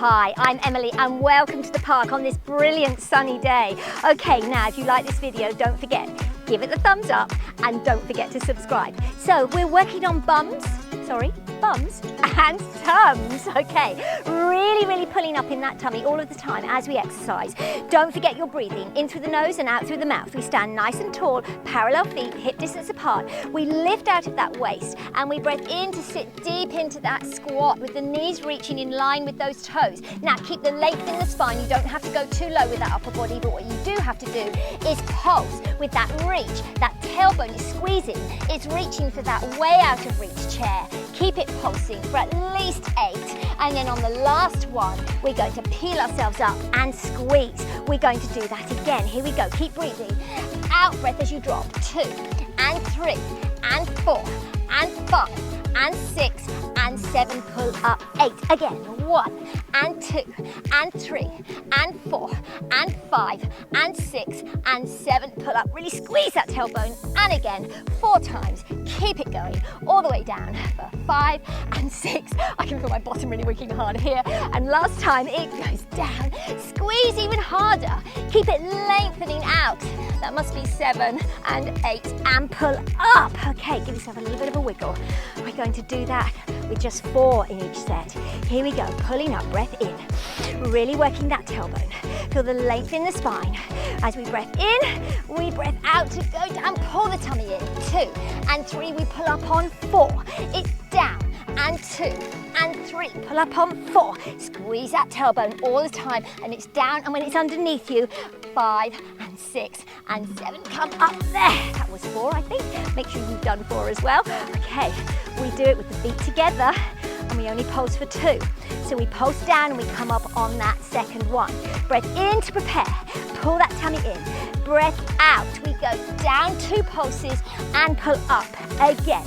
Hi, I'm Emily and welcome to the park on this brilliant sunny day. Okay, now if you like this video, don't forget, give it the thumbs up and don't forget to subscribe. So we're working on bums and tums. Okay, really pulling up in that tummy all of the time as we exercise. Don't forget your breathing in through the nose and out through the mouth. We stand nice and tall, parallel feet, hip distance apart. We lift out of that waist and we breathe in to sit deep into that squat with the knees reaching in line with those toes. Now keep the length in the spine. You don't have to go too low with that upper body, but what you do have to do is pulse with that reach. That tailbone is squeezing. It's reaching for that way out of reach chair. Keep it pulsing for at least 8. And then on the last one, we're going to peel ourselves up and squeeze. We're going to do that again. Here we go. Keep breathing. Out breath as you drop. 2 and 3 and 4 and 5 and 6 and 7. Pull up. 8. Again. 1 and 2 and 3 and 4 and 5 and 6 and 7. Pull up. Really squeeze that tailbone. And again, 4 times. Keep it going all the way down for 5 and 6. I can feel my bottom really working hard here. And last time it goes down. Squeeze even harder. Keep it lengthening out. That must be 7 and 8 and pull up. Okay, give yourself a little bit of a wiggle. We're going to do that with just 4 in each set. Here we go, pulling up, breath in. Really working that tailbone. Feel the length in the spine. As we breath in, we breath out to go down, pull the tummy in. 2 and 3, we pull up on 4. It's down and 2 and 3, pull up on 4. Squeeze that tailbone all the time and it's down, and when it's underneath you, 5 and 6 and 7. Come up there. That was 4, I think. Make sure you've done 4 as well. Okay, we do it with the feet together and we only pulse for 2. So we pulse down and we come up on that second one. Breath in to prepare. Pull that tummy in. Breath out. We go down 2 pulses and pull up again.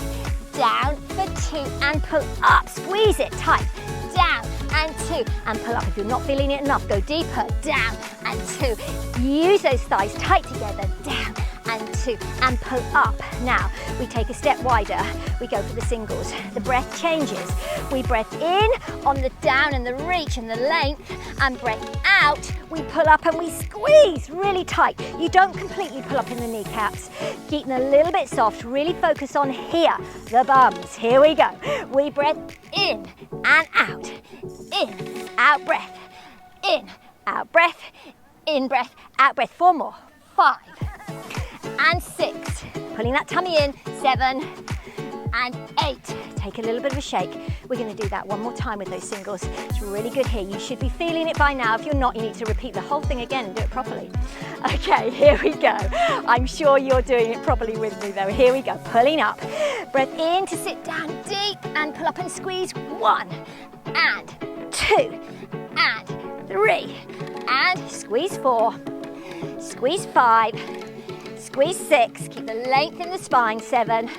Down for 2 and pull up. Squeeze it tight. Down and 2 and pull up. If you're not feeling it enough, go deeper. Down and 2. Use those thighs tight together. Down and 2 and pull up. Now we take a step wider. We go for the singles. The breath changes. We breath in on the down and the reach and the length, and breath out. We pull up and we squeeze really tight. You don't completely pull up in the kneecaps. Keep them a little bit soft. Really focus on here, the bums. Here we go. We breath in and out. In, out breath. In, out breath. In breath, out breath. 4 more. 5 and 6. Pulling that tummy in. 7 and 8. Take a little bit of a shake. We're going to do that one more time with those singles. It's really good here. You should be feeling it by now. If you're not, you need to repeat the whole thing again and do it properly. Okay, here we go. I'm sure you're doing it properly with me though. Here we go, pulling up. Breath in to sit down deep and pull up and squeeze. 1 and 2 and 3 and squeeze 4. Squeeze 5. Squeeze 6, keep the length in the spine. 7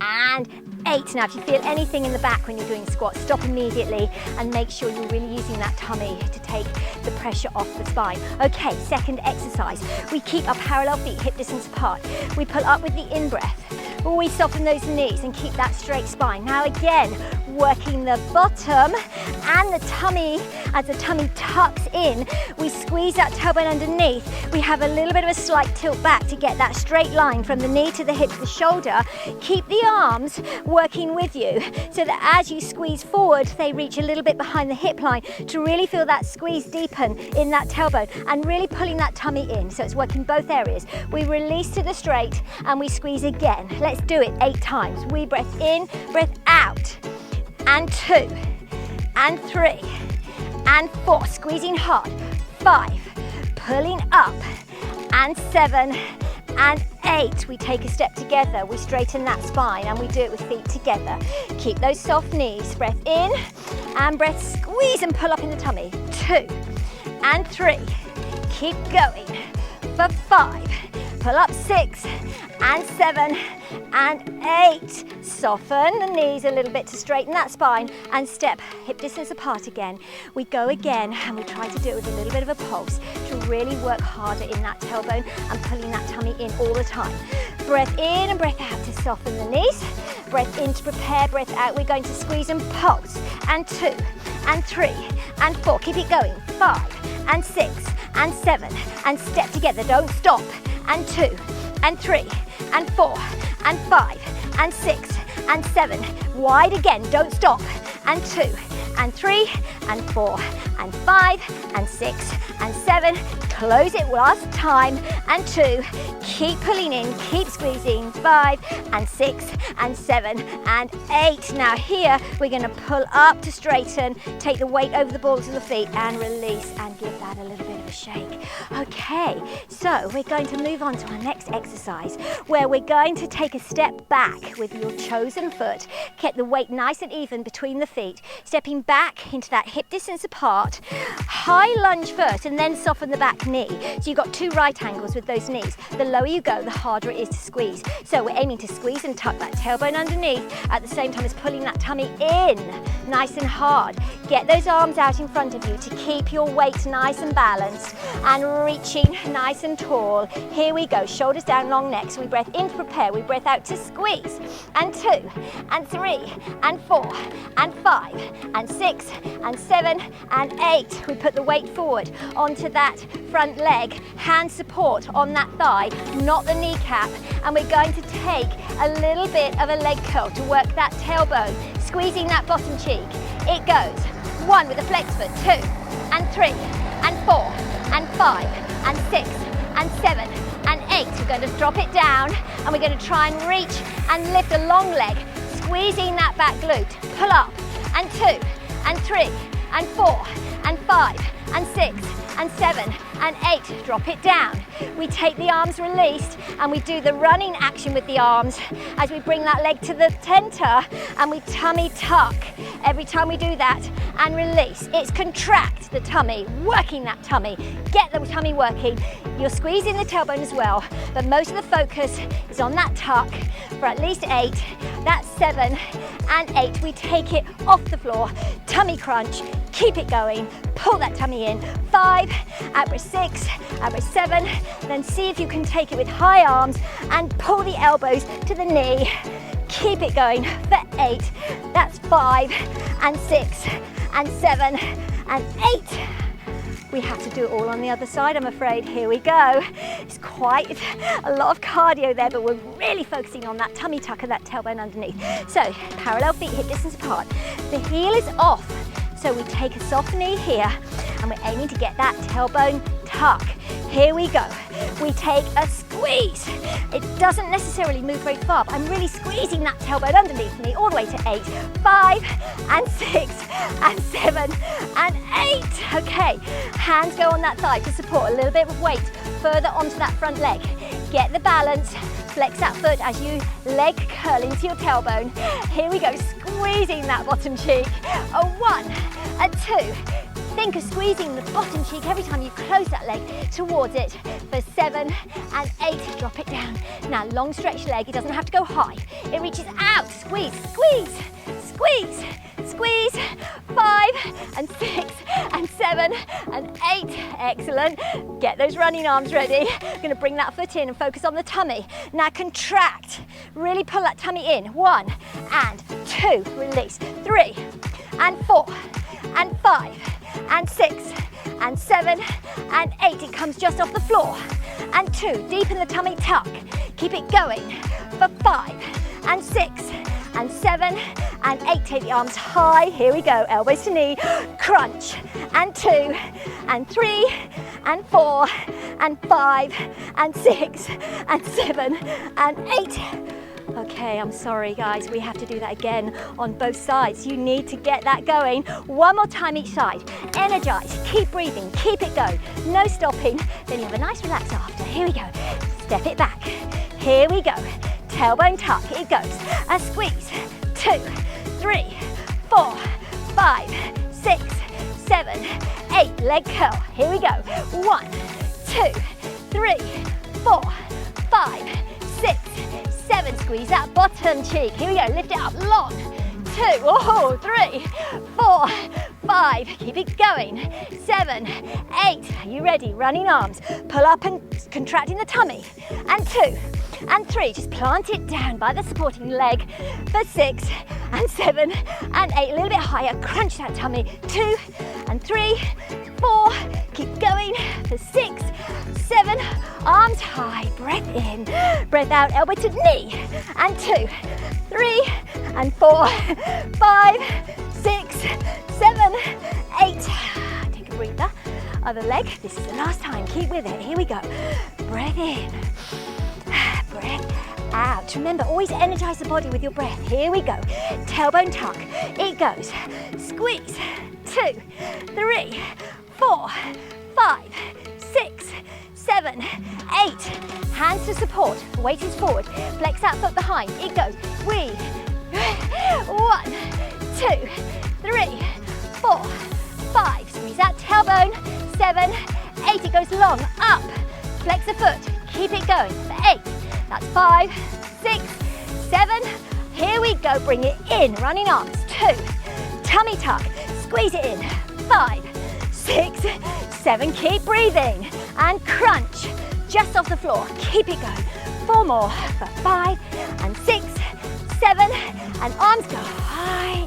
and 8. Now if you feel anything in the back when you're doing squats, stop immediately and make sure you're really using that tummy to take the pressure off the spine. Okay, second exercise. We keep our parallel feet hip distance apart. We pull up with the in-breath. We soften those knees and keep that straight spine. Now again, working the bottom and the tummy. As the tummy tucks in, we squeeze that tailbone underneath. We have a little bit of a slight tilt back to get that straight line from the knee to the hip to the shoulder. Keep the arms working with you so that as you squeeze forward, they reach a little bit behind the hip line to really feel that squeeze deepen in that tailbone and really pulling that tummy in. So it's working both areas. We release to the straight and we squeeze again. Let's do it 8 times. We breath in, breath out, and 2, and 3, and 4, squeezing hard, 5, pulling up, and 7, and 8. We take a step together, we straighten that spine, and we do it with feet together. Keep those soft knees, breath in, and breath squeeze and pull up in the tummy, 2, and 3, keep going, for 5, pull up 6, and 7, and 8. Soften the knees a little bit to straighten that spine and step hip distance apart again. We go again and we try to do it with a little bit of a pulse to really work harder in that tailbone and pulling that tummy in all the time. Breath in and breath out to soften the knees. Breath in to prepare, breath out. We're going to squeeze and pulse. And 2, and 3, and 4. Keep it going. 5 and 6 and 7 and step together. Don't stop. And 2 and 3 and 4 and 5 and 6 and 7. Wide again. Don't stop. And 2 and 3 and 4 and 5 and 6 and 7. Close it last time. And 2. Keep pulling in. Keep squeezing. 5 and 6 and 7 and 8. Now here we're going to pull up to straighten. Take the weight over the balls of the feet and release and give that a little bit of a shake. Okay, so we're going to move on to our next exercise where we're going to take a step back with your chosen foot. Get the weight nice and even between the feet. Stepping back into that hip distance apart. High lunge first and then soften the back knee. So you've got 2 right angles with those knees. The lower you go, the harder it is to squeeze. So we're aiming to squeeze and tuck that tailbone underneath at the same time as pulling that tummy in, nice and hard. Get those arms out in front of you to keep your weight nice and balanced and reaching nice and tall. Here we go, shoulders down, long neck. So we breath in to prepare, we breath out to squeeze. And 2 and 3 and 4 and 5 and 6 and 7 and 8. We put the weight forward onto that front leg, hand support on that thigh, not the kneecap, and we're going to take a little bit of a leg curl to work that tailbone, squeezing that bottom cheek. It goes 1 with a flex foot, 2 and 3 and 4 and 5 and 6 and 7 and 8. We're going to drop it down and we're going to try and reach and lift a long leg, squeezing that back glute. Pull up and 2 and 3 and 4 and 5 and 6 and 7 and 8. Drop it down. We take the arms released and we do the running action with the arms as we bring that leg to the center and we tummy tuck. Every time we do that and release, it's contract the tummy, working that tummy. Get the tummy working. You're squeezing the tailbone as well, but most of the focus is on that tuck for at least 8. That's 7 and 8. We take it off the floor, tummy crunch, keep it going, pull that tummy in. 5, out breath 6, out breath 7, then see if you can take it with high arms and pull the elbows to the knee. Keep it going for 8. That's 5 and 6 and 7 and 8. We have to do it all on the other side, I'm afraid. Here we go. It's quite a lot of cardio there, but we're really focusing on that tummy tuck and that tailbone underneath. So parallel feet, hip distance apart. The heel is off. So we take a soft knee here and we're aiming to get that tailbone tuck. Here we go. We take a squeeze. It doesn't necessarily move very far, but I'm really squeezing that tailbone underneath me all the way to 8, 5 and 6 and 7 and 8. Okay, hands go on that thigh to support a little bit of weight further onto that front leg. Get the balance. Flex that foot as you leg curl into your tailbone. Here we go, squeezing that bottom cheek. A 1, a 2. Think of squeezing the bottom cheek every time you close that leg towards it. For 7 and 8, drop it down. Now long stretch leg, it doesn't have to go high. It reaches out, squeeze, squeeze, squeeze, squeeze. 5 and 6 and 7 and 8. Excellent. Get those running arms ready. Going to bring that foot in and focus on the tummy. Now contract. Really pull that tummy in. 1 and 2. Release. 3 and 4 and 5 and 6 and 7 and 8. It comes just off the floor. And 2. Deepen the tummy tuck. Keep it going for 5 and 6 and 7 and 8. Take the arms high. Here we go. Elbows to knee. Crunch. And 2 and 3 and 4 and 5 and 6 and 7 and 8. Okay, I'm sorry guys, we have to do that again on both sides. You need to get that going. One more time each side. Energize, keep breathing, keep it going. No stopping. Then you have a nice relax after. Here we go. Step it back. Here we go. Tailbone tuck, it goes. A squeeze. 2, 3, 4, 5, 6, 7, 8. Leg curl. Here we go. 1, 2, 3, 4, 5, 6, 7. Squeeze that bottom cheek. Here we go. Lift it up long. 2, 3, 4, 5, keep it going, 7, 8, are you ready? Running arms, pull up and contracting the tummy, and 2, and 3, just plant it down by the supporting leg for 6, and 7, and 8, a little bit higher, crunch that tummy, 2, and 3, 4, keep going for 6, 7, arms high, breath in, breath out, elbow to knee, and 2, 3, and 4, 5, 6, 7, 8, take a breather, other leg, this is the last time, keep with it, here we go, breath in, breath out, remember always energize the body with your breath, here we go, tailbone tuck, it goes, squeeze, 2, 3, 4, 5, 6, 7, 8, hands to support, weight is forward, flex that foot behind, it goes, breathe, 1, 2, 3, 4, 5, squeeze that tailbone, 7, 8, it goes long, up, flex the foot, keep it going, for 8, that's 5, 6, 7, here we go, bring it in, running arms, 2, tummy tuck, squeeze it in, 5, 6, 7, keep breathing, and crunch, just off the floor, keep it going, 4 more, for 5, and 6, 7, and arms go high,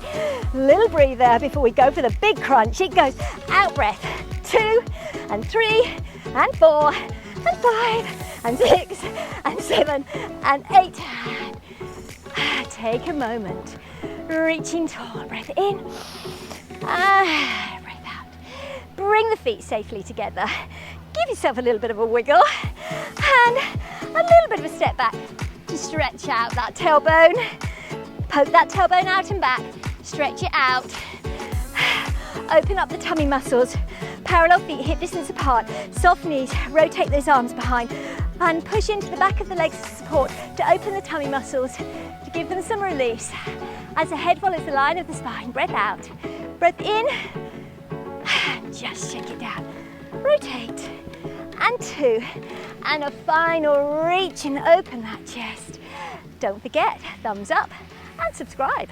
little breather before we go for the big crunch, it goes, out breath, 2, and 3, and 4, and 5, and 6, and 7, and 8, take a moment, reaching tall, breath in, and breath out, bring the feet safely together, give yourself a little bit of a wiggle, and a little bit of a step back to stretch out that tailbone, poke that tailbone out and back, stretch it out, open up the tummy muscles, parallel feet hip distance apart, soft knees, rotate those arms behind, and push into the back of the legs for support to open the tummy muscles, to give them some release. As the head follows the line of the spine, breath out, breath in, just shake it down, rotate, and 2, and a final reach and open that chest. Don't forget, thumbs up and subscribe.